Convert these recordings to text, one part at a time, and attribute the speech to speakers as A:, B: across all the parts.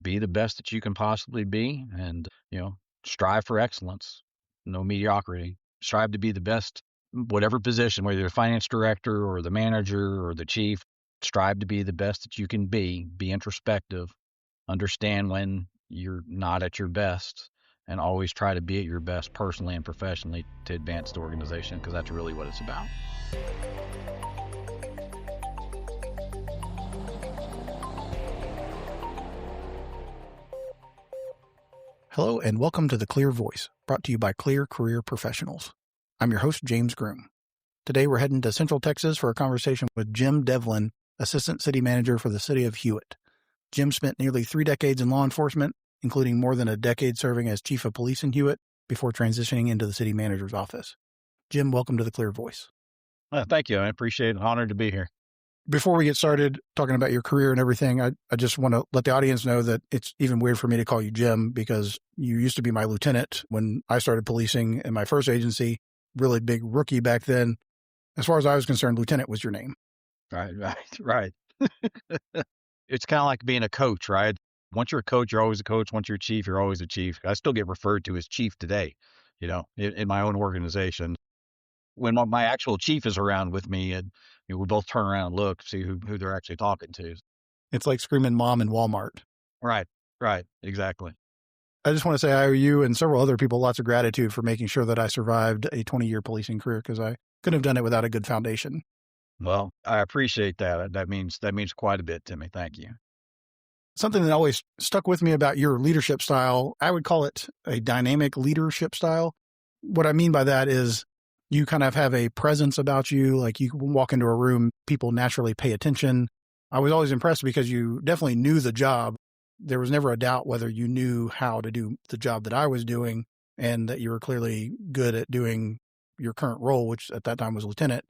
A: be the best that you can possibly be and, strive for excellence, no mediocrity. Strive to be the best, whatever position, whether you're the finance director or the manager or the chief, strive to be the best that you can be introspective, understand when you're not at your best, and always try to be at your best personally and professionally to advance the organization, because that's really what it's about.
B: Hello and welcome to The Clear Voice, brought to you by Clear Career Professionals. I'm your host, James Groom. Today we're heading to Central Texas for a conversation with Jim Devlin, Assistant City Manager for the City of Hewitt. Jim spent nearly 3 decades in law enforcement, including more than a decade serving as Chief of Police in Hewitt before transitioning into the City Manager's office. Jim, welcome to The Clear Voice.
A: Thank you. I appreciate it. Honored to be here.
B: Before we get started talking about your career and everything, I just want to let the audience know that it's even weird for me to call you Jim because you used to be my lieutenant when I started policing in my first agency, really big rookie back then. As far as I was concerned, lieutenant was your name.
A: Right. It's kind of like being a coach, right? Once you're a coach, you're always a coach. Once you're a chief, you're always a chief. I still get referred to as chief today, in my own organization. When my actual chief is around with me, and we both turn around and look, see who they're actually talking to.
B: It's like screaming mom in Walmart.
A: Right, exactly.
B: I just want to say I owe you and several other people lots of gratitude for making sure that I survived a 20-year policing career because I couldn't have done it without a good foundation.
A: Well, I appreciate that. That means quite a bit to me. Thank you.
B: Something that always stuck with me about your leadership style, I would call it a dynamic leadership style. What I mean by that is you kind of have a presence about you, like you walk into a room, people naturally pay attention. I was always impressed because you definitely knew the job. There was never a doubt whether you knew how to do the job that I was doing and that you were clearly good at doing your current role, which at that time was lieutenant.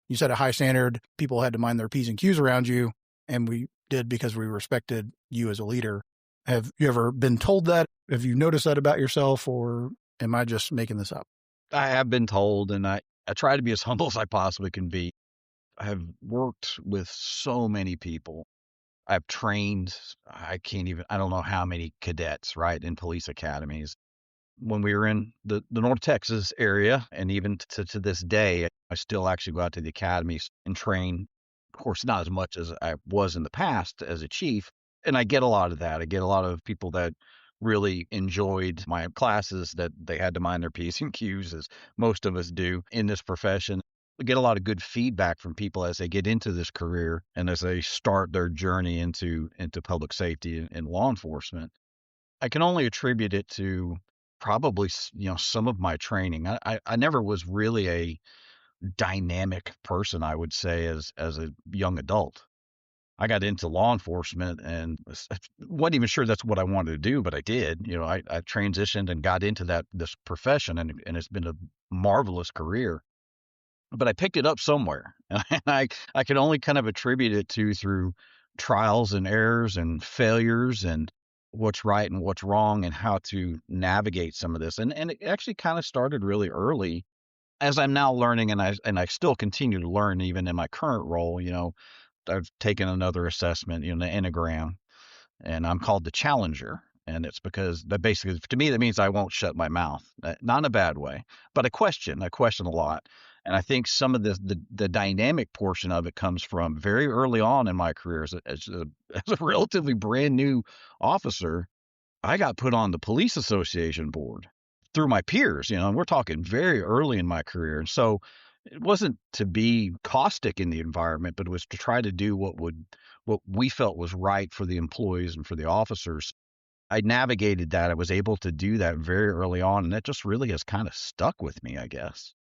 B: You set a high standard. People had to mind their P's and Q's around you, and we did because we respected you as a leader. Have you ever been told that? Have you noticed that about yourself, or am I just making this up?
A: I have been told, and I try to be as humble as I possibly can be. I have worked with so many people. I've trained, I don't know how many cadets, right, in police academies. When we were in the North Texas area, and even to this day, I still actually go out to the academies and train. Of course, not as much as I was in the past as a chief. And I get a lot of that. I get a lot of people that really enjoyed my classes, that they had to mind their P's and Q's, as most of us do in this profession. We get a lot of good feedback from people as they get into this career and as they start their journey into public safety and law enforcement. I can only attribute it to probably, some of my training. I never was really a dynamic person, I would say, as a young adult. I got into law enforcement and wasn't even sure that's what I wanted to do, but I did. I transitioned and got into this profession, and it's been a marvelous career. But I picked it up somewhere, and I can only kind of attribute it through trials and errors and failures and what's right and what's wrong and how to navigate some of this. And it actually kind of started really early, as I'm now learning, and I still continue to learn even in my current role. I've taken another assessment, the Enneagram, and I'm called the Challenger. And it's because that basically, to me, that means I won't shut my mouth, not in a bad way, but I question a lot. And I think some of the dynamic portion of it comes from very early on in my career as a relatively brand new officer. I got put on the police association board through my peers, and we're talking very early in my career. And so it wasn't to be caustic in the environment, but it was to try to do what we felt was right for the employees and for the officers. I navigated that. I was able to do that very early on, and that just really has kind of stuck with me, I guess.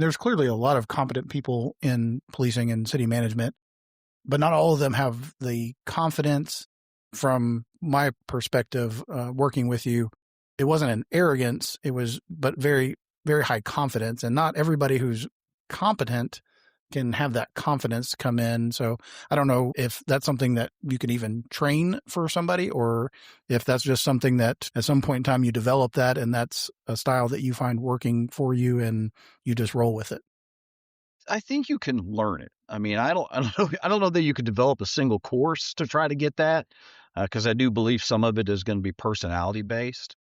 B: There's clearly a lot of competent people in policing and city management, but not all of them have the confidence. From my perspective, working with you, it wasn't an arrogance, but very, very high confidence. And not everybody who's competent can have that confidence come in. So I don't know if that's something that you can even train for somebody, or if that's just something that at some point in time you develop that and that's a style that you find working for you and you just roll with it.
A: I think you can learn it. I mean, I don't know that you could develop a single course to try to get that. because I do believe some of it is going to be personality based.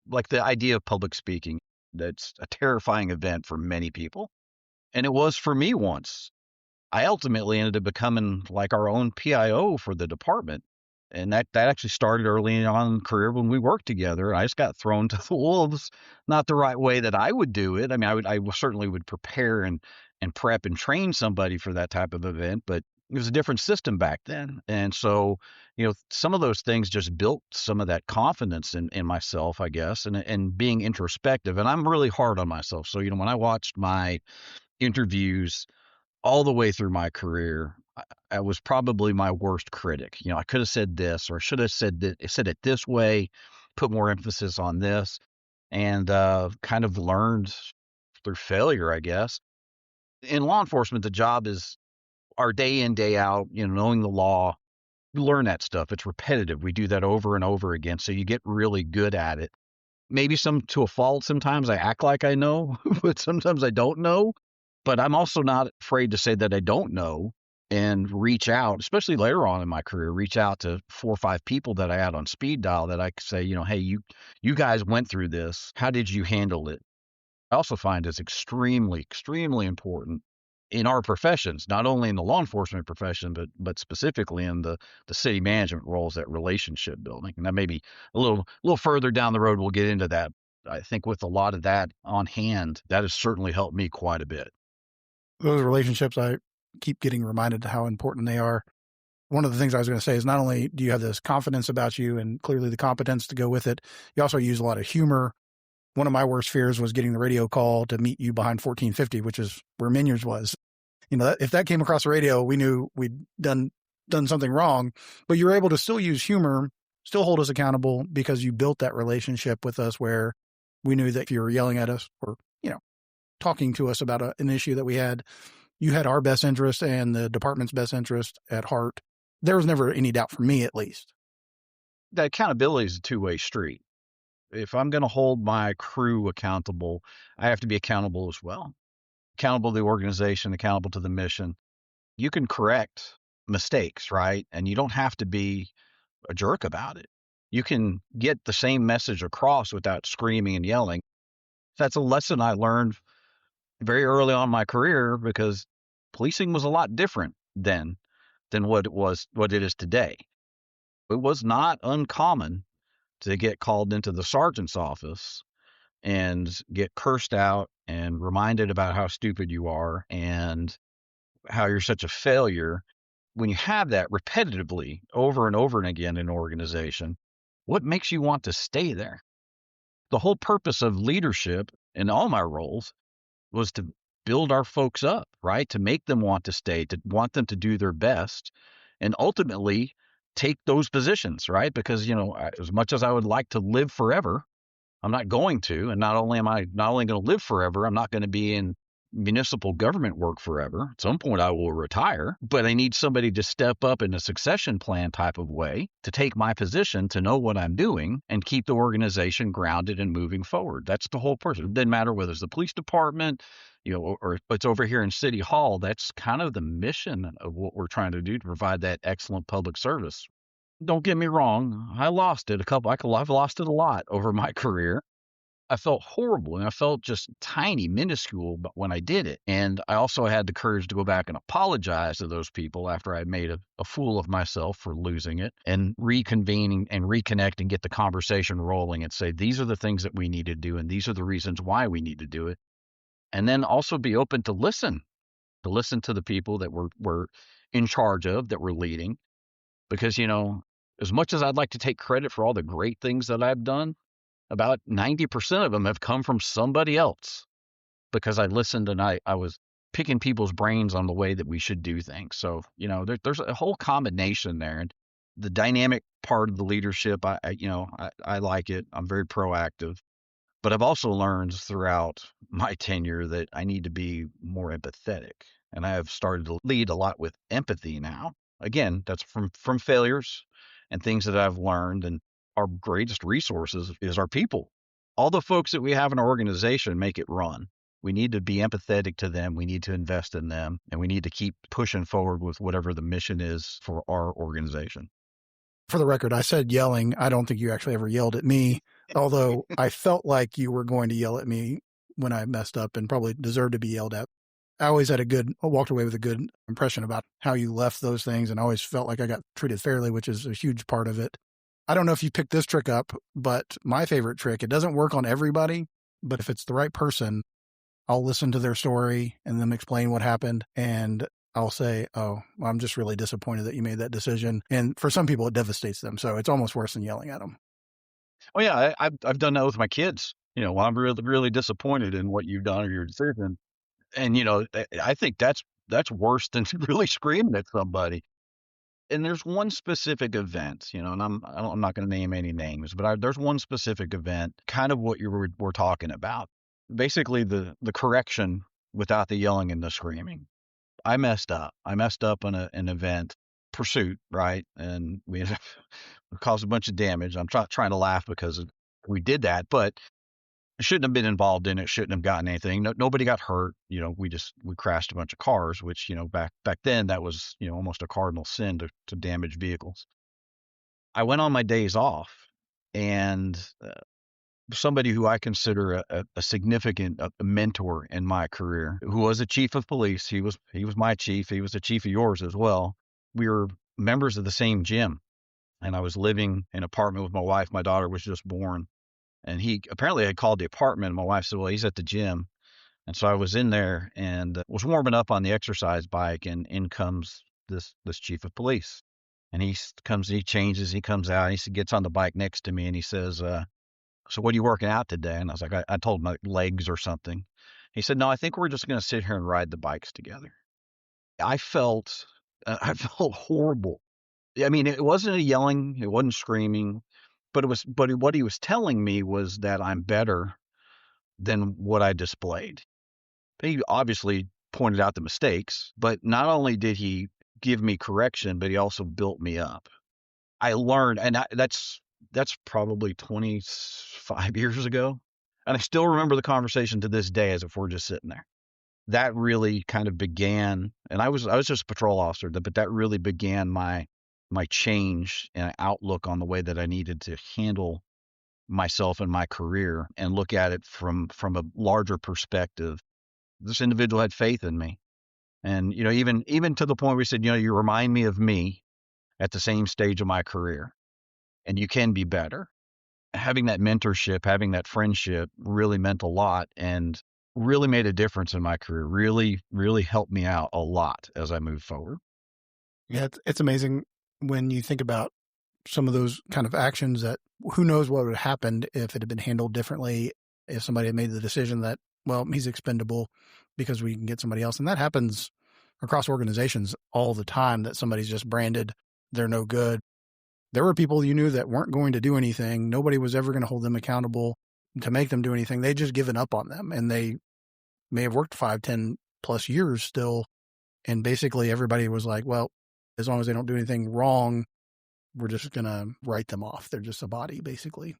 A: Like the idea of public speaking, that's a terrifying event for many people. And it was for me once. I ultimately ended up becoming like our own PIO for the department. And that actually started early on in the career when we worked together. I just got thrown to the wolves, not the right way that I would do it. I mean, I certainly would prepare and prep and train somebody for that type of event, but it was a different system back then. And so, some of those things just built some of that confidence in myself, I guess, and being introspective. And I'm really hard on myself. So, when I watched my interviews all the way through my career, I was probably my worst critic. I could have said this or should have said it this way, put more emphasis on this, and kind of learned through failure, I guess. In law enforcement, the job is our day in, day out, knowing the law. You learn that stuff. It's repetitive. We do that over and over again. So you get really good at it. Maybe some to a fault. Sometimes I act like I know, but sometimes I don't know. But I'm also not afraid to say that I don't know and reach out, especially later on in my career, reach out to 4 or 5 people that I had on speed dial that I could say, hey, you guys went through this. How did you handle it? I also find it's extremely, extremely important in our professions, not only in the law enforcement profession, but specifically in the city management roles, that relationship building. And that may be a little further down the road, we'll get into that. I think with a lot of that on hand, that has certainly helped me quite a bit.
B: Those relationships, I keep getting reminded how important they are. One of the things I was going to say is not only do you have this confidence about you and clearly the competence to go with it, you also use a lot of humor. One of my worst fears was getting the radio call to meet you behind 1450, which is where Minyards was. If that came across the radio, we knew we'd done something wrong, but you were able to still use humor, still hold us accountable because you built that relationship with us where we knew that if you were yelling at us or, talking to us about an issue that we had, you had our best interest and the department's best interest at heart. There was never any doubt for me, at least.
A: That accountability is a two-way street. If I'm going to hold my crew accountable, I have to be accountable as well. Accountable to the organization, accountable to the mission. You can correct mistakes, right? And you don't have to be a jerk about it. You can get the same message across without screaming and yelling. That's a lesson I learned very early on in my career because policing was a lot different then than what it is today. It was not uncommon to get called into the sergeant's office and get cursed out and reminded about how stupid you are and how you're such a failure. When you have that repetitively over and over and again in an organization, what makes you want to stay there? The whole purpose of leadership in all my roles was to build our folks up, right? To make them want to stay, to want them to do their best, and ultimately take those positions, right? Because, as much as I would like to live forever, I'm not going to. And not only am I not only going to live forever, I'm not going to be in municipal government work forever. At some point I will retire, but I need somebody to step up in a succession plan type of way to take my position, to know what I'm doing and keep the organization grounded and moving forward. That's the whole purpose. It doesn't matter whether it's the police department, or it's over here in City Hall. That's kind of the mission of what we're trying to do, to provide that excellent public service. Don't get me wrong. I've lost it a lot over my career. I felt horrible and I felt just tiny, minuscule when I did it. And I also had the courage to go back and apologize to those people after I made a fool of myself for losing it, and reconvene and reconnect and get the conversation rolling and say, these are the things that we need to do. And these are the reasons why we need to do it. And then also be open to listen to the people that we're in charge of, that we're leading. Because, as much as I'd like to take credit for all the great things that I've done, about 90% of them have come from somebody else, because I listened and I was picking people's brains on the way that we should do things. So, there's a whole combination there. And the dynamic part of the leadership, I like it. I'm very proactive. But I've also learned throughout my tenure that I need to be more empathetic. And I have started to lead a lot with empathy now. Again, that's from failures and things that I've learned. And our greatest resources is our people. All the folks that we have in our organization make it run. We need to be empathetic to them. We need to invest in them. And we need to keep pushing forward with whatever the mission is for our organization.
B: For the record, I said yelling. I don't think you actually ever yelled at me, although I felt like you were going to yell at me when I messed up and probably deserved to be yelled at. I always had walked away with a good impression about how you left those things, and I always felt like I got treated fairly, which is a huge part of it. I don't know if you picked this trick up, but my favorite trick, it doesn't work on everybody, but if it's the right person, I'll listen to their story and them explain what happened, and I'll say, oh, I'm just really disappointed that you made that decision. And for some people, it devastates them. So it's almost worse than yelling at them.
A: Oh yeah, I've done that with my kids. When I'm really really disappointed in what you've done or your decision, and I think that's worse than really screaming at somebody. And there's one specific event, and I'm not going to name any names, but there's one specific event, kind of what we're talking about. Basically, the correction without the yelling and the screaming. I messed up. I messed up on an event pursuit, right? And we caused a bunch of damage. I'm trying to laugh because we did that, but I shouldn't have been involved in it. Shouldn't have gotten anything. Nobody got hurt. We crashed a bunch of cars, which, back then that was, almost a cardinal sin to damage vehicles. I went on my days off, and somebody who I consider a significant mentor in my career, who was a chief of police. He was my chief. He was the chief of yours as well. We were members of the same gym, and I was living in an apartment with my wife. My daughter was just born, and he apparently had called the apartment. And my wife said, "Well, he's at the gym." And so I was in there and was warming up on the exercise bike, and in comes this chief of police. And he changes, he comes out, he gets on the bike next to me, and he says, "So what are you working out today?" And I was like, I told him my legs or something. He said, "No, I think we're just going to sit here and ride the bikes together." I felt horrible. I mean, it wasn't a yelling, it wasn't screaming, but what he was telling me was that I'm better than what I displayed. He obviously pointed out the mistakes, but not only did he give me correction, but he also built me up. I learned, and that's probably 25 years ago. And I still remember the conversation to this day as if we're just sitting there. That really kind of began, and I was just a patrol officer, but that really began my change and outlook on the way that I needed to handle myself and my career and look at it from a larger perspective. This individual had faith in me. And, even to the point where he said, you remind me of me at the same stage of my career, and you can be better. Having that mentorship, having that friendship really meant a lot and really made a difference in my career, really, really helped me out a lot as I moved forward.
B: Yeah, it's amazing when you think about some of those kind of actions that who knows what would have happened if it had been handled differently, if somebody had made the decision that, well, he's expendable because we can get somebody else. And that happens across organizations all the time, that somebody's just branded, they're no good. There were people you knew that weren't going to do anything. Nobody was ever going to hold them accountable to make them do anything. They'd just given up on them, and they may have worked 5, 10 plus years still. And basically everybody was like, well, as long as they don't do anything wrong, we're just going to write them off. They're just a body, basically.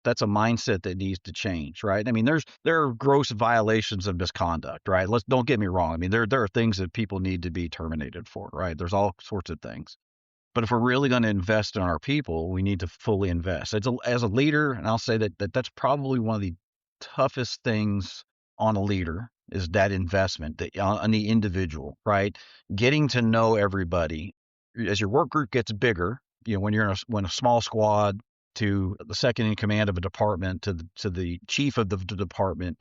A: That's a mindset that needs to change, right? I mean, there are gross violations of misconduct, right? Don't get me wrong. I mean, there are things that people need to be terminated for, right? There's all sorts of things. But if we're really going to invest in our people, we need to fully invest. As a leader, and I'll say that's probably one of the toughest things on a leader is that investment on the individual, right? Getting to know everybody. As your work group gets bigger, when when a small squad to the second in command of a department to the chief of the department,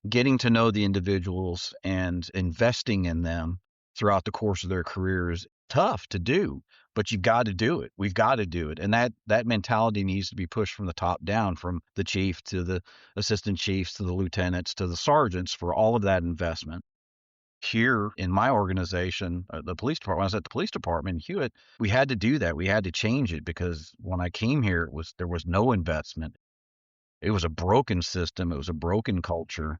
A: getting to know the individuals and investing in them throughout the course of their careers, tough to do, but you've got to do it. We've got to do it. And that mentality needs to be pushed from the top down, from the chief to the assistant chiefs to the lieutenants to the sergeants, for all of that investment. Here in my organization, the police department, when I was at the police department in Hewitt, we had to do that. We had to change it because when I came here, there was no investment. It was a broken system. It was a broken culture.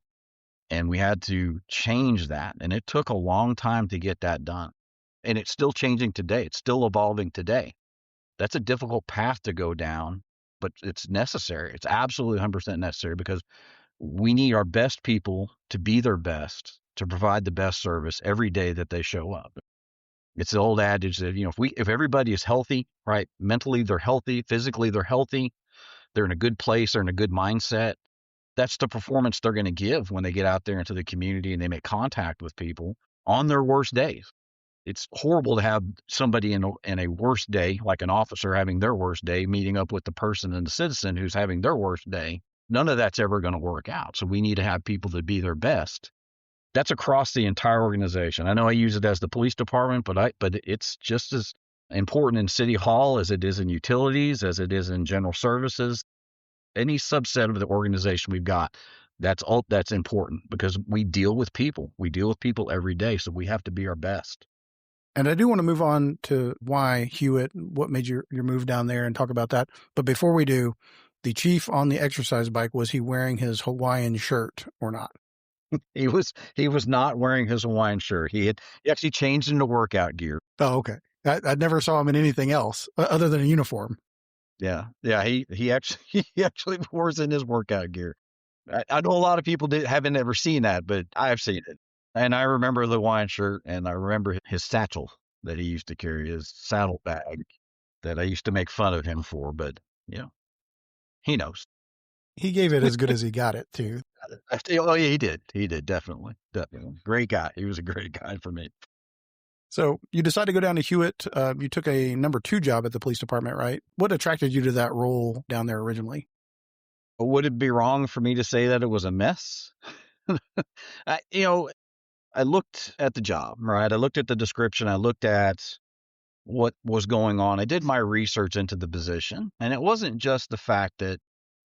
A: And we had to change that. And it took a long time to get that done. And it's still changing today. It's still evolving today. That's a difficult path to go down, but it's necessary. It's absolutely 100% necessary because we need our best people to be their best, to provide the best service every day that they show up. It's the old adage that, if everybody is healthy, right? Mentally, they're healthy. Physically, they're healthy. They're in a good place. They're in a good mindset. That's the performance they're going to give when they get out there into the community and they make contact with people on their worst days. It's horrible to have somebody in a worst day, like an officer having their worst day, meeting up with the person and the citizen who's having their worst day. None of that's ever going to work out. So we need to have people to be their best. That's across the entire organization. I know I use it as the police department, but it's just as important in City Hall as it is in utilities, as it is in general services. Any subset of the organization we've got, that's important because we deal with people. We deal with people every day, so we have to be our best.
B: And I do want to move on to why Hewitt, what made your move down there, and talk about that. But before we do, the chief on the exercise bike, was he wearing his Hawaiian shirt or not?
A: He was not wearing his Hawaiian shirt. He actually changed into workout gear.
B: Oh, okay. I never saw him in anything else other than a uniform.
A: Yeah. He actually he actually wears in his workout gear. I know a lot of people haven't ever seen that, but I've seen it. And I remember the Hawaiian shirt, and I remember his satchel that he used to carry, his saddle bag that I used to make fun of him for. But he knows.
B: He gave it as good as he got it, too.
A: Oh yeah, he did. He did, definitely. Great guy. He was a great guy for me.
B: So you decided to go down to Hewitt. You took a number 2 job at the police department, right? What attracted you to that role down there originally?
A: Would it be wrong for me to say that it was a mess? I, you know, I looked at the job, right? I looked at the description. I looked at what was going on. I did my research into the position, and it wasn't just the fact that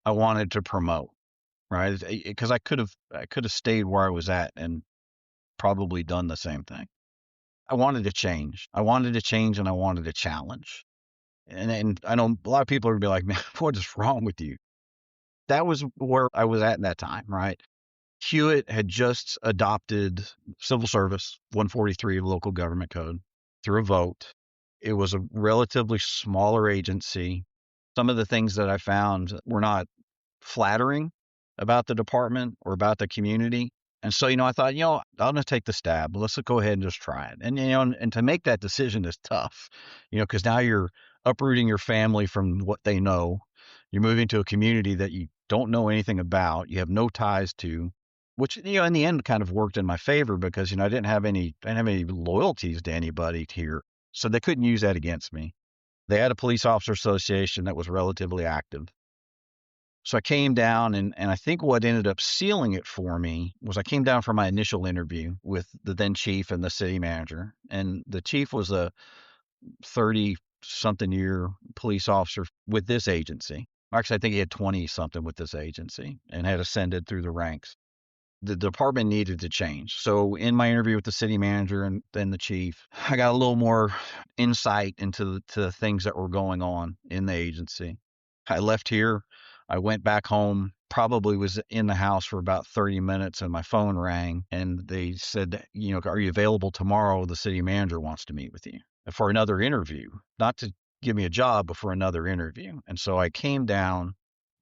A: I wanted to promote, right? Because I could have stayed where I was at and probably done the same thing. I wanted to change. I wanted to change, and I wanted a challenge. And I know a lot of people are gonna be like, man, what is wrong with you? That was where I was at in that time, right? Hewitt had just adopted civil service 143 local government code through a vote. It was a relatively smaller agency. Some of the things that I found were not flattering about the department or about the community. And so, I thought, I'm going to take the stab. Let's go ahead and just try it. And to make that decision is tough, because now you're uprooting your family from what they know. You're moving to a community that you don't know anything about. You have no ties to, which, in the end kind of worked in my favor because, I didn't have any loyalties to anybody here. So they couldn't use that against me. They had a police officer association that was relatively active. So I came down, and I think what ended up sealing it for me was I came down for my initial interview with the then chief and the city manager. And the chief was a 30-something year police officer with this agency. Actually, I think he had 20-something with this agency and had ascended through the ranks. The department needed to change. So in my interview with the city manager and then the chief, I got a little more insight into the things that were going on in the agency. I left here. I went back home, probably was in the house for about 30 minutes, and my phone rang, and they said, are you available tomorrow? The city manager wants to meet with you for another interview, not to give me a job, but for another interview. And so I came down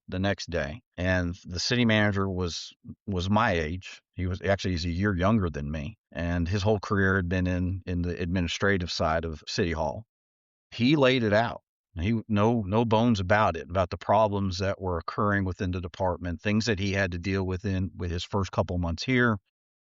A: the next day, and the city manager was my age. He's a year younger than me, and his whole career had been in the administrative side of City Hall. He laid it out. No bones about it, about the problems that were occurring within the department, things that he had to deal with with his first couple months here.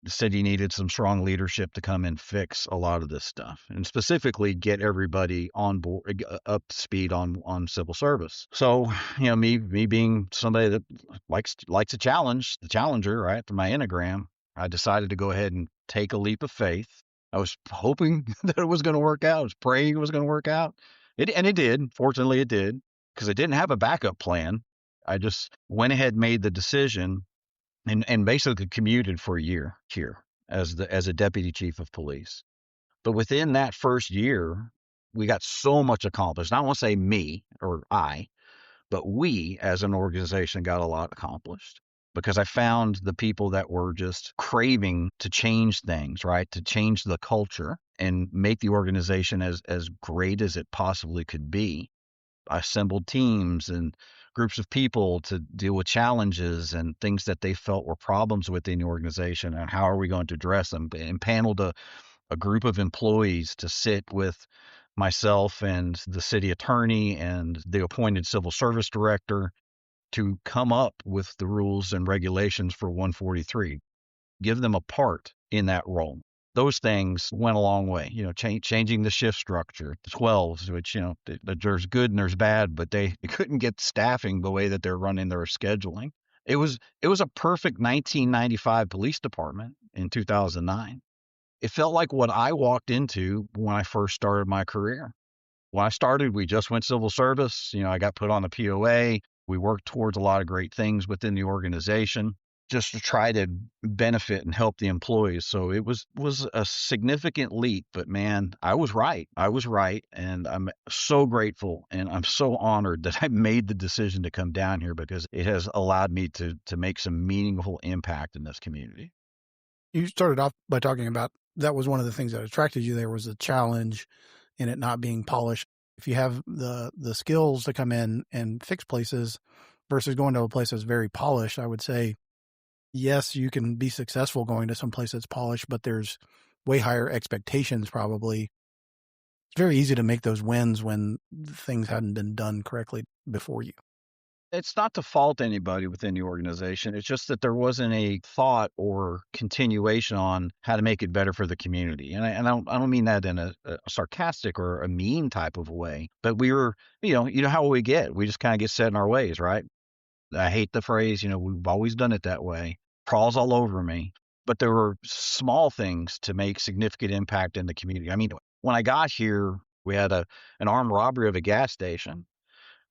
A: The city needed some strong leadership to come and fix a lot of this stuff, and specifically get everybody on board, up to speed on civil service. So, me being somebody that likes a challenge, the challenger, right, to my Enneagram, I decided to go ahead and take a leap of faith. I was hoping that it was going to work out. I was praying it was going to work out. And it did. Fortunately, it did, because I didn't have a backup plan. I just went ahead and made the decision and basically commuted for a year here as a deputy chief of police. But within that first year, we got so much accomplished. I don't want to say me or I, but we as an organization got a lot accomplished because I found the people that were just craving to change things, right? To change the culture and make the organization as great as it possibly could be. I assembled teams and groups of people to deal with challenges and things that they felt were problems within the organization, and how are we going to address them, and paneled a a group of employees to sit with myself and the city attorney and the appointed civil service director to come up with the rules and regulations for 143, give them a part in that role. Those things went a long way, changing the shift structure, the 12s, which, there's good and there's bad, but they couldn't get staffing the way that they're running their scheduling. It was a perfect 1995 police department in 2009. It felt like what I walked into when I first started my career. When I started, we just went civil service. I got put on the POA. We worked towards a lot of great things within the organization just to try to benefit and help the employees. So it was a significant leap, but man, I was right. I was right. And I'm so grateful and I'm so honored that I made the decision to come down here because it has allowed me to make some meaningful impact in this community.
B: You started off by talking about that was one of the things that attracted you there was the challenge in it not being polished. If you have the skills to come in and fix places versus going to a place that's very polished, I would say, yes, you can be successful going to some place that's polished, but there's way higher expectations probably. It's very easy to make those wins when things hadn't been done correctly before you.
A: It's not to fault anybody within the organization. It's just that there wasn't a thought or continuation on how to make it better for the community. And I don't mean that in a sarcastic or a mean type of way, but we were, you know how we get. We just kind of get set in our ways, right? I hate the phrase, we've always done it that way. Crawls all over me. But there were small things to make significant impact in the community. I mean, when I got here, we had an armed robbery of a gas station.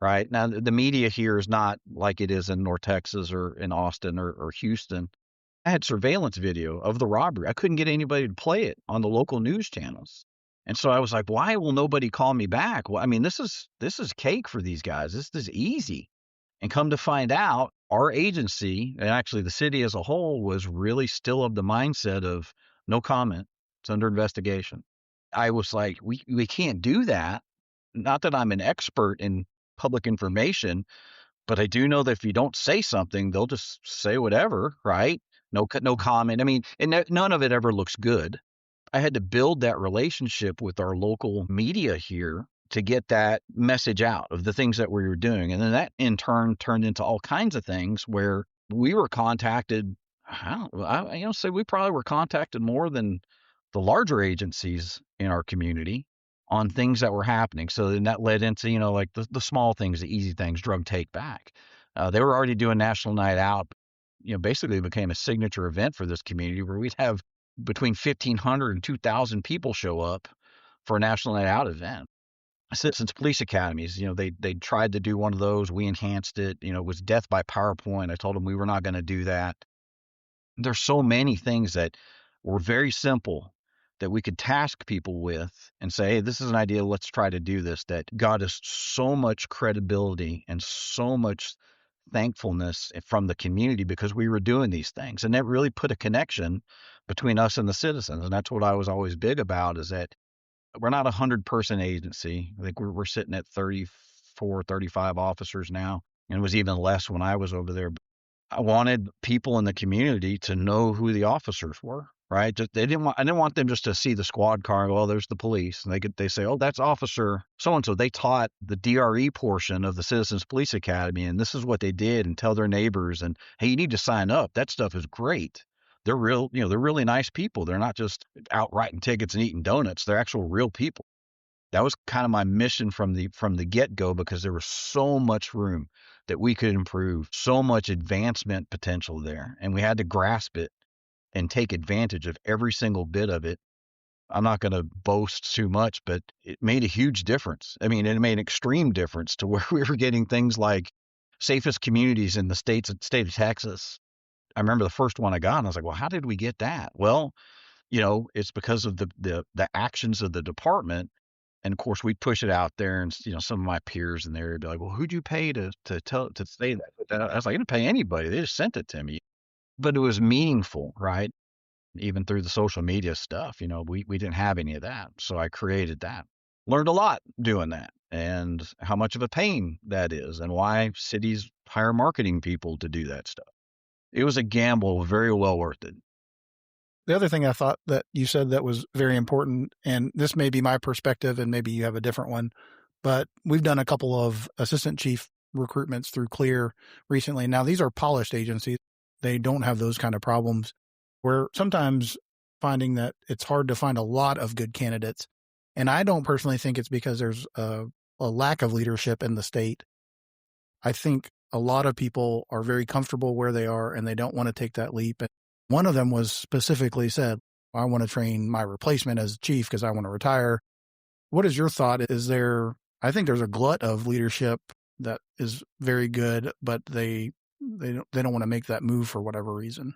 A: Right. Now, the media here is not like it is in North Texas or in Austin or Houston. I had surveillance video of the robbery. I couldn't get anybody to play it on the local news channels. And so I was like, why will nobody call me back? Well, I mean, this is cake for these guys. This is easy. And come to find out, our agency, and actually the city as a whole, was really still of the mindset of no comment. It's under investigation. I was like, we can't do that. Not that I'm an expert in public information, but I do know that if you don't say something, they'll just say whatever, right? No comment. I mean, and none of it ever looks good. I had to build that relationship with our local media here to get that message out of the things that we were doing. And then that in turn turned into all kinds of things where we were contacted. Say we probably were contacted more than the larger agencies in our community on things that were happening. So then that led into, like the small things, the easy things, drug take back. They were already doing National Night Out, basically became a signature event for this community where we'd have between 1,500 and 2,000 people show up for a National Night Out event. Citizens Police Academies, they tried to do one of those. We enhanced it. It was death by PowerPoint. I told them we were not going to do that. There's so many things that were very simple that we could task people with and say, hey, this is an idea. Let's try to do this. That got us so much credibility and so much thankfulness from the community because we were doing these things. And that really put a connection between us and the citizens. And that's what I was always big about, is that we're not a 100-person agency. I think we're sitting at 34, 35 officers now. And it was even less when I was over there. I wanted people in the community to know who the officers were, right? I didn't want them just to see the squad car and go, oh, there's the police. And they say, oh, that's Officer so-and-so. They taught the DRE portion of the Citizens Police Academy, and this is what they did, and tell their neighbors, and hey, you need to sign up. That stuff is great. They're they're really nice people. They're not just out writing tickets and eating donuts. They're actual real people. That was kind of my mission from the get-go, because there was so much room that we could improve, so much advancement potential there, and we had to grasp it and take advantage of every single bit of it. I'm not going to boast too much, but it made a huge difference. I mean, it made an extreme difference to where we were getting things like safest communities in the state of Texas. I remember the first one I got, and I was like, well, how did we get that? Well, it's because of the actions of the department. And of course, we'd push it out there, and some of my peers in there would be like, "Well, who'd you pay to say that?" But I was like, "I didn't pay anybody. They just sent it to me." But it was meaningful, right? Even through the social media stuff, we didn't have any of that, so I created that. Learned a lot doing that, and how much of a pain that is, and why cities hire marketing people to do that stuff. It was a gamble, very well worth it.
B: The other thing I thought that you said that was very important, and this may be my perspective and maybe you have a different one, but we've done a couple of assistant chief recruitments through Clear recently. Now, these are polished agencies. They don't have those kind of problems. We're sometimes finding that it's hard to find a lot of good candidates. And I don't personally think it's because there's a lack of leadership in the state. I think a lot of people are very comfortable where they are and they don't want to take that leap. And one of them was specifically said, I want to train my replacement as chief because I want to retire. What is your thought? I think there's a glut of leadership that is very good, but they don't want to make that move for whatever reason.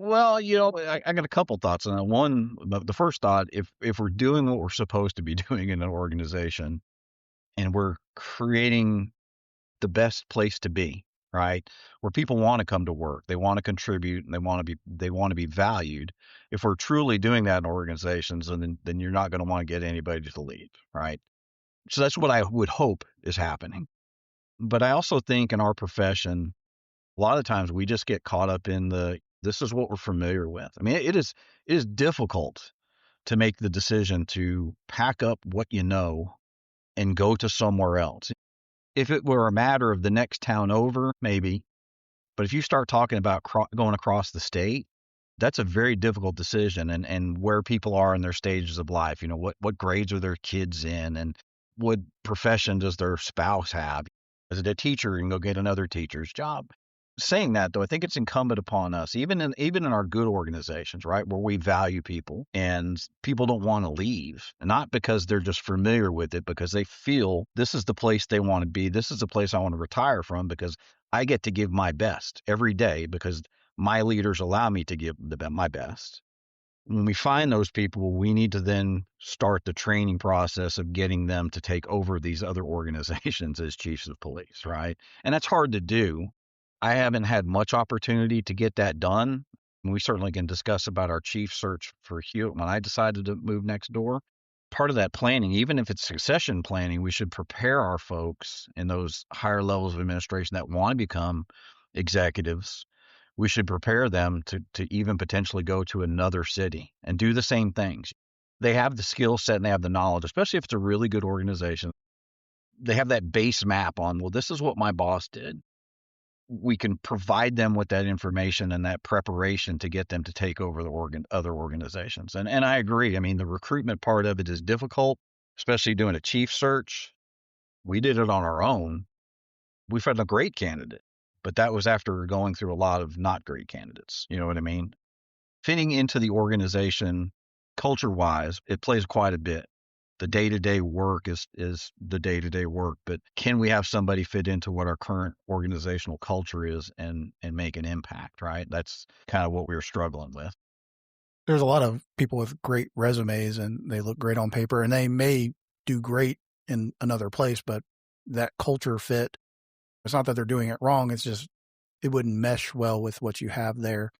A: Well, I got a couple thoughts on that. One, the first thought, if we're doing what we're supposed to be doing in an organization and we're creating the best place to be, right? Where people want to come to work, they want to contribute, and they want to be valued. If we're truly doing that in organizations, then you're not going to want to get anybody to leave, right? So that's what I would hope is happening. But I also think in our profession, a lot of times we just get caught up in this is what we're familiar with. I mean, it is difficult to make the decision to pack up what you know and go to somewhere else. If it were a matter of the next town over, maybe. But if you start talking about going across the state, that's a very difficult decision, and where people are in their stages of life. What grades are their kids in, and what profession does their spouse have? Is it a teacher? You can go get another teacher's job. Saying that, though, I think it's incumbent upon us, even in our good organizations, right, where we value people and people don't want to leave, not because they're just familiar with it, because they feel this is the place they want to be. This is the place I want to retire from because I get to give my best every day because my leaders allow me to give my best. When we find those people, we need to then start the training process of getting them to take over these other organizations as chiefs of police, right? And that's hard to do. I haven't had much opportunity to get that done. We certainly can discuss about our chief search for Hewitt when I decided to move next door. Part of that planning, even if it's succession planning, we should prepare our folks in those higher levels of administration that want to become executives. We should prepare them to even potentially go to another city and do the same things. They have the skill set and they have the knowledge, especially if it's a really good organization. They have that base map on, well, this is what my boss did. We can provide them with that information and that preparation to get them to take over the other organizations. And I agree. I mean, the recruitment part of it is difficult, especially doing a chief search. We did it on our own. We found a great candidate, but that was after going through a lot of not great candidates. You know what I mean? Fitting into the organization culture-wise, it plays quite a bit. The day-to-day work is the day-to-day work, but can we have somebody fit into what our current organizational culture is and make an impact, right? That's kind of what we were struggling with.
B: There's a lot of people with great resumes and they look great on paper and they may do great in another place, but that culture fit, it's not that they're doing it wrong. It's just, it wouldn't mesh well with what you have there.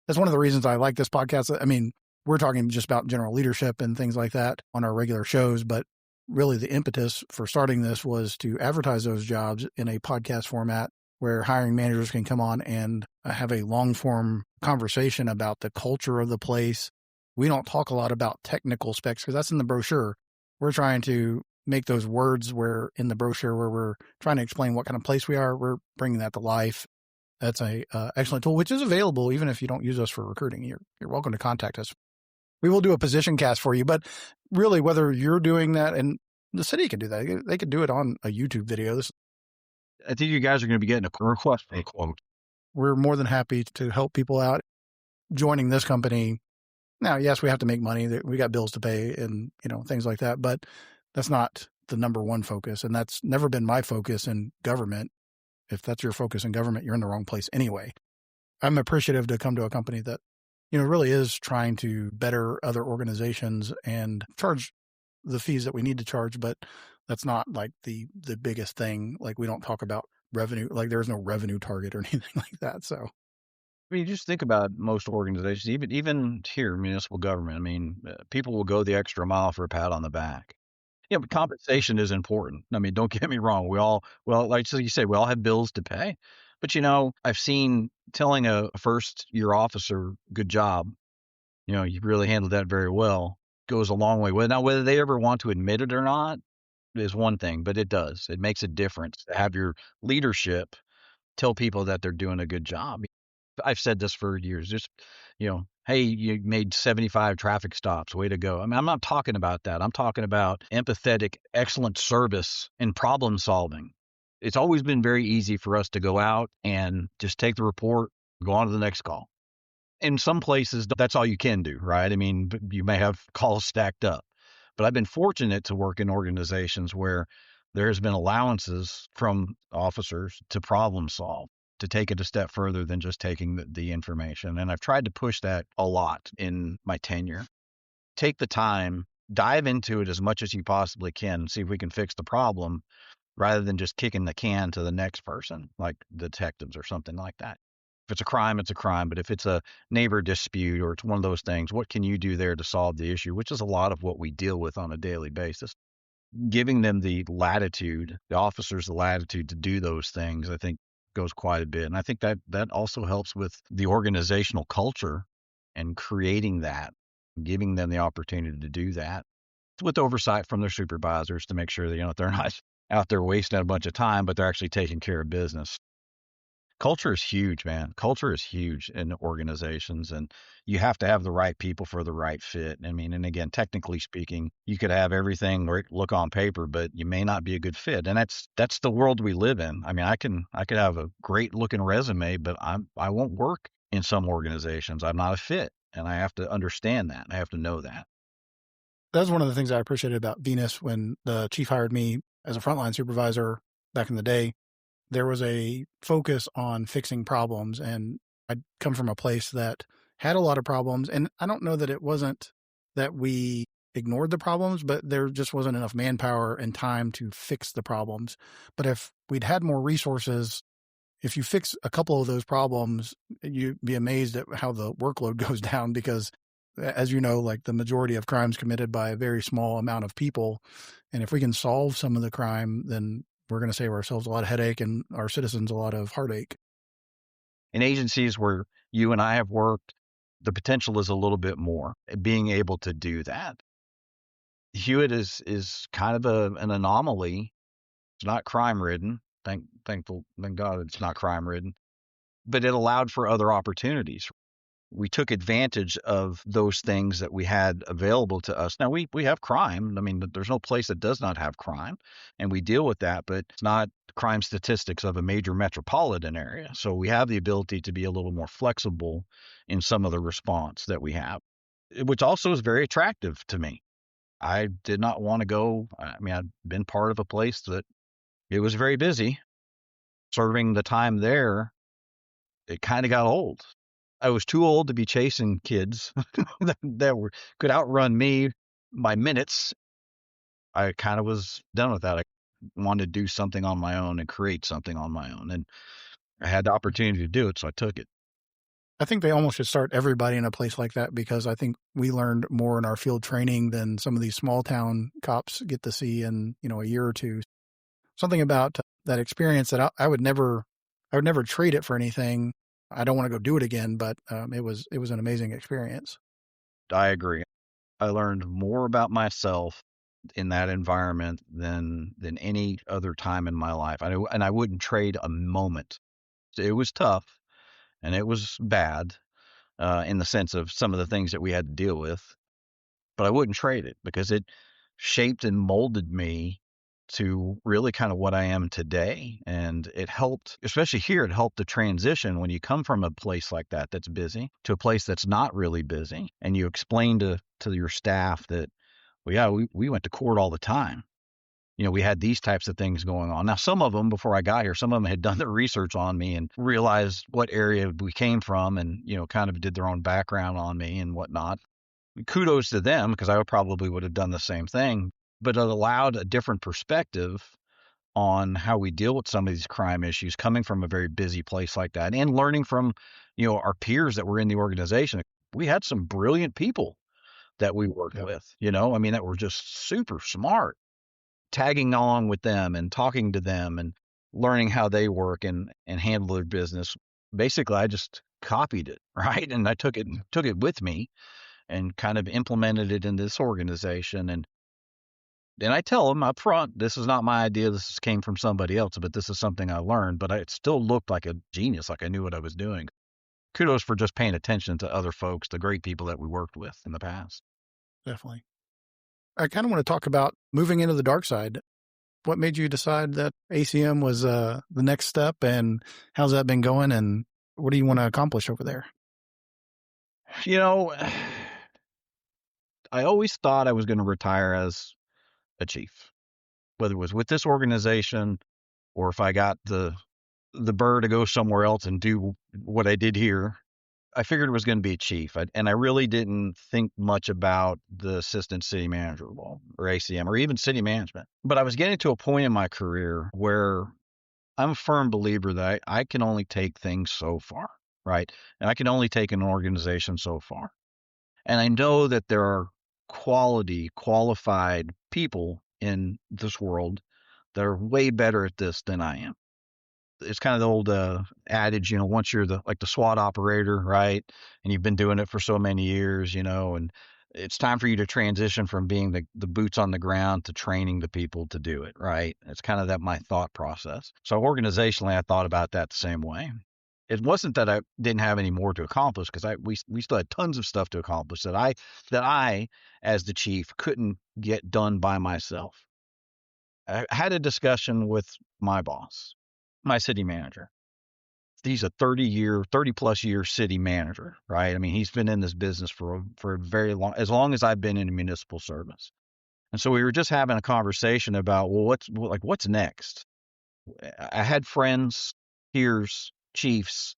B: That's one of the reasons I like this podcast. I mean, we're talking just about general leadership and things like that on our regular shows, but really the impetus for starting this was to advertise those jobs in a podcast format where hiring managers can come on and have a long form conversation about the culture of the place. We don't talk a lot about technical specs because that's in the brochure. We're trying to make those words where in the brochure where we're trying to explain what kind of place we are, we're bringing that to life. That's a excellent tool, which is available even if you don't use us for recruiting. You're welcome to contact us. We will do a position cast for you, but really whether you're doing that, and the city can do that. They could do it on a YouTube video.
A: I think you guys are going to be getting a request for a quote.
B: We're more than happy to help people out joining this company. Now, yes, we have to make money. We got bills to pay and, things like that, but that's not the number one focus. And that's never been my focus in government. If that's your focus in government, you're in the wrong place anyway. I'm appreciative to come to a company that, really is trying to better other organizations and charge the fees that we need to charge, but that's not like the biggest thing. Like we don't talk about revenue, like there's no revenue target or anything like that. So
A: I mean, just think about most organizations, even here, municipal government. I mean, people will go the extra mile for a pat on the back. Yeah, but compensation is important. I mean, don't get me wrong. Like you say, we all have bills to pay. But I've seen telling a first year officer, good job, You really handled that very well. Goes a long way. Now, whether they ever want to admit it or not is one thing, but it does. It makes a difference to have your leadership tell people that they're doing a good job. I've said this for years. Just, hey, you made 75 traffic stops. Way to go. I mean, I'm not talking about that. I'm talking about empathetic, excellent service and problem solving. It's always been very easy for us to go out and just take the report, go on to the next call. In some places, that's all you can do, right? I mean, you may have calls stacked up. But I've been fortunate to work in organizations where there's been allowances from officers to problem solve, to take it a step further than just taking the information. And I've tried to push that a lot in my tenure. Take the time, dive into it as much as you possibly can, see if we can fix the problem rather than just kicking the can to the next person, like detectives or something like that. If it's a crime, it's a crime. But if it's a neighbor dispute or it's one of those things, what can you do there to solve the issue, which is a lot of what we deal with on a daily basis. Giving them the latitude, the officers the latitude to do those things, I think goes quite a bit. And I think that also helps with the organizational culture and creating that, giving them the opportunity to do that with oversight from their supervisors to make sure that, they're not out there wasting a bunch of time, but they're actually taking care of business. Culture is huge, man. Culture is huge in organizations, and you have to have the right people for the right fit. I mean, and again, technically speaking, you could have everything look on paper, but you may not be a good fit. And that's the world we live in. I mean, I could have a great looking resume, but I won't work in some organizations. I'm not a fit, and I have to understand that. I have to know that.
B: That was one of the things I appreciated about Venus when the chief hired me as a frontline supervisor back in the day. There was a focus on fixing problems, and I'd come from a place that had a lot of problems. And I don't know that it wasn't that we ignored the problems, but there just wasn't enough manpower and time to fix the problems. But if we'd had more resources, if you fix a couple of those problems, you'd be amazed at how the workload goes down, because as you know, like the majority of crimes committed by a very small amount of people. And if we can solve some of the crime, then we're going to save ourselves a lot of headache and our citizens a lot of heartache.
A: In agencies where you and I have worked, the potential is a little bit more being able to do that. Hewitt is kind of an anomaly. It's not crime ridden. Thank God it's not crime ridden, but it allowed for other opportunities. We took advantage of those things that we had available to us. Now we have crime. I mean, there's no place that does not have crime, and we deal with that, but it's not crime statistics of a major metropolitan area. So we have the ability to be a little more flexible in some of the response that we have, which also is very attractive to me. I did not want to go. I mean, I've been part of a place that it was very busy. Serving the time there, it kind of got old. I was too old to be chasing kids that could outrun me by minutes. I kind of was done with that. I wanted to do something on my own and create something on my own. And I had the opportunity to do it, so I took it.
B: I think they almost should start everybody in a place like that, because I think we learned more in our field training than some of these small town cops get to see in, a year or two. Something about that experience that I would never trade it for anything. I don't want to go do it again, but it was an amazing experience.
A: I agree. I learned more about myself in that environment than any other time in my life. And I wouldn't trade a moment. It was tough and it was bad in the sense of some of the things that we had to deal with, but I wouldn't trade it because it shaped and molded me to really kind of what I am today. And it helped, especially here, it helped the transition when you come from a place like that that's busy to a place that's not really busy. And you explain to your staff that, well, yeah, we went to court all the time. We had these types of things going on. Now, some of them, before I got here, some of them had done their research on me and realized what area we came from and, kind of did their own background on me and whatnot. Kudos to them, because I probably would have done the same thing, but it allowed a different perspective on how we deal with some of these crime issues coming from a very busy place like that and learning from, our peers that were in the organization. We had some brilliant people that we worked with, I mean, that were just super smart. Tagging along with them and talking to them and learning how they work and handle their business. Basically, I just copied it, right? And I took it with me and kind of implemented it in this organization. And then I tell them up front, this is not my idea. This came from somebody else, but this is something I learned. But it still looked like a genius, like I knew what I was doing. Kudos for just paying attention to other folks, the great people that we worked with in the past.
B: Definitely. I kind of want to talk about moving into the dark side. What made you decide that ACM was the next step, and how's that been going, and what do you want to accomplish over there?
A: You know, I always thought I was going to retire as a chief, whether it was with this organization or if I got the burr to go somewhere else and do what I did here. I figured it was going to be a chief, and I really didn't think much about the assistant city manager role or ACM or even city management. But I was getting to a point in my career where I'm a firm believer that I can only take things so far, right? And I can only take an organization so far. And I know that there are qualified people in this world that are way better at this than I am. It's kind of the old adage, once you're the SWAT operator, right? And you've been doing it for so many years, and it's time for you to transition from being the boots on the ground to training the people to do it, right? It's kind of my thought process. So organizationally, I thought about that the same way. It wasn't that I didn't have any more to accomplish, because we still had tons of stuff to accomplish that I, as the chief, couldn't get done by myself. I had a discussion with my boss, my city manager. He's a 30 plus year city manager, right? I mean, he's been in this business for a very as long as I've been in municipal service. And so we were just having a conversation about, well, what's next? I had friends, peers, chiefs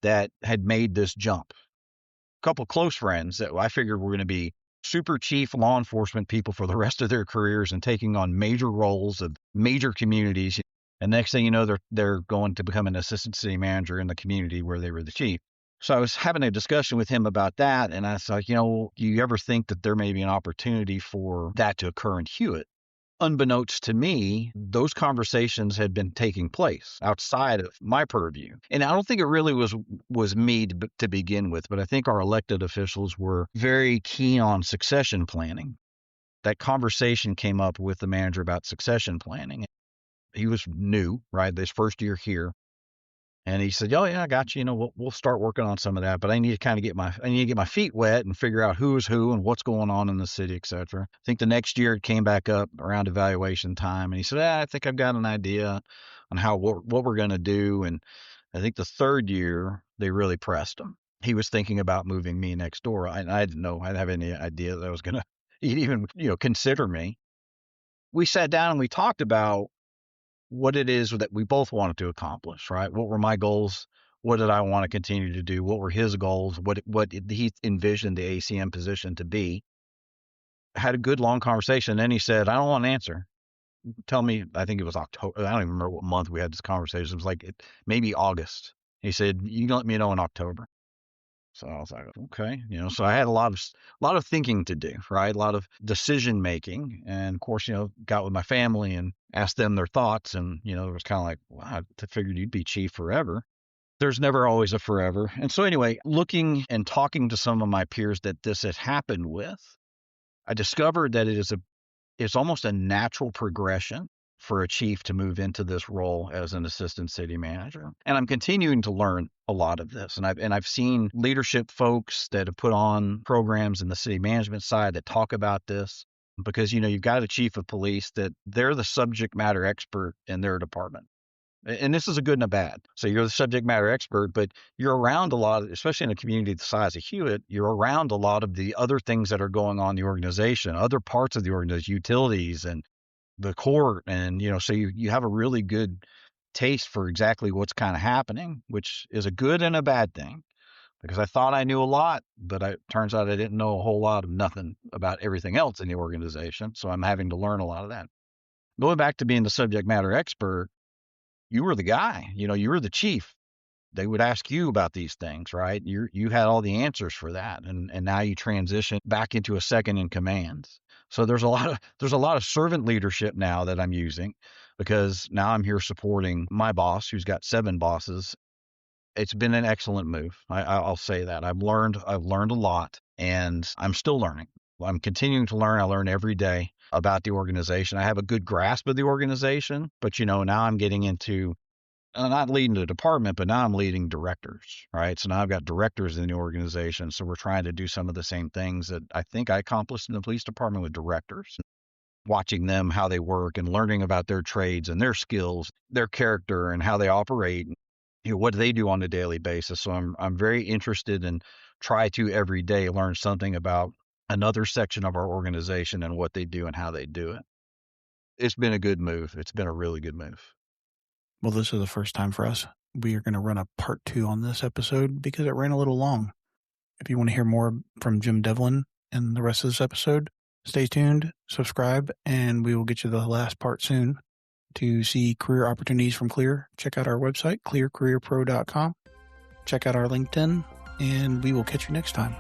A: that had made this jump. A couple close friends that I figured were going to be super chief law enforcement people for the rest of their careers and taking on major roles of major communities. And next thing you know, they're going to become an assistant city manager in the community where they were the chief. So I was having a discussion with him about that. And I was like, do you ever think that there may be an opportunity for that to occur in Hewitt? Unbeknownst to me, those conversations had been taking place outside of my purview. And I don't think it really was me to begin with, but I think our elected officials were very keen on succession planning. That conversation came up with the manager about succession planning. He was new, right? This first year here. And he said, "Oh yeah, I got you. We'll start working on some of that, but I need to kind of get my feet wet and figure out who is who and what's going on in the city, etc." I think the next year it came back up around evaluation time, and he said, "I think I've got an idea on what we're going to do." And I think the third year they really pressed him. He was thinking about moving me next door. I didn't know. I didn't have any idea that I was going to he'd even consider me. We sat down and we talked about what it is that we both wanted to accomplish, right? What were my goals? What did I want to continue to do? What were his goals? What did he envision the ACM position to be? Had a good long conversation. And then he said, "I don't want an answer. Tell me," I think it was October. I don't even remember what month we had this conversation. It was maybe August. He said, "You can let me know in October." So I was like, okay, so I had a lot of thinking to do, right? A lot of decision making. And of course, got with my family and asked them their thoughts. And, it was kind of like, wow, I figured you'd be chief forever. There's never always a forever. And so anyway, looking and talking to some of my peers that this had happened with, I discovered that it's almost a natural progression for a chief to move into this role as an assistant city manager. And I'm continuing to learn a lot of this. And I've seen leadership folks that have put on programs in the city management side that talk about this, because, you've got a chief of police that they're the subject matter expert in their department. And this is a good and a bad. So you're the subject matter expert, but you're around a lot, especially in a community the size of Hewitt, you're around a lot of the other things that are going on in the organization, other parts of the organization, utilities and the court. And, so you have a really good taste for exactly what's kind of happening, which is a good and a bad thing, because I thought I knew a lot, but it turns out I didn't know a whole lot of nothing about everything else in the organization. So I'm having to learn a lot of that. Going back to being the subject matter expert, you were the guy, you were the chief. They would ask you about these things, right? You had all the answers for that. And now you transition back into a second in command. So there's a lot of servant leadership now that I'm using, because now I'm here supporting my boss, who's got 7 bosses. It's been an excellent move. I'll say that. I've learned a lot. and I'm still learning. I'm continuing to learn. I learn every day about the organization. I have a good grasp of the organization, but now I'm getting into not leading the department, but now I'm leading directors, right? So now I've got directors in the organization. So we're trying to do some of the same things that I think I accomplished in the police department with directors, watching them, how they work and learning about their trades and their skills, their character and how they operate, what do they do on a daily basis. So I'm very interested and try to every day learn something about another section of our organization and what they do and how they do it. It's been a good move. It's been a really good move.
B: Well, this is the first time for us. We are going to run a part 2 on this episode because it ran a little long. If you want to hear more from Jim Devlin and the rest of this episode, stay tuned, subscribe, and we will get you the last part soon. To see career opportunities from Clear, check out our website, clearcareerpro.com. Check out our LinkedIn, and we will catch you next time.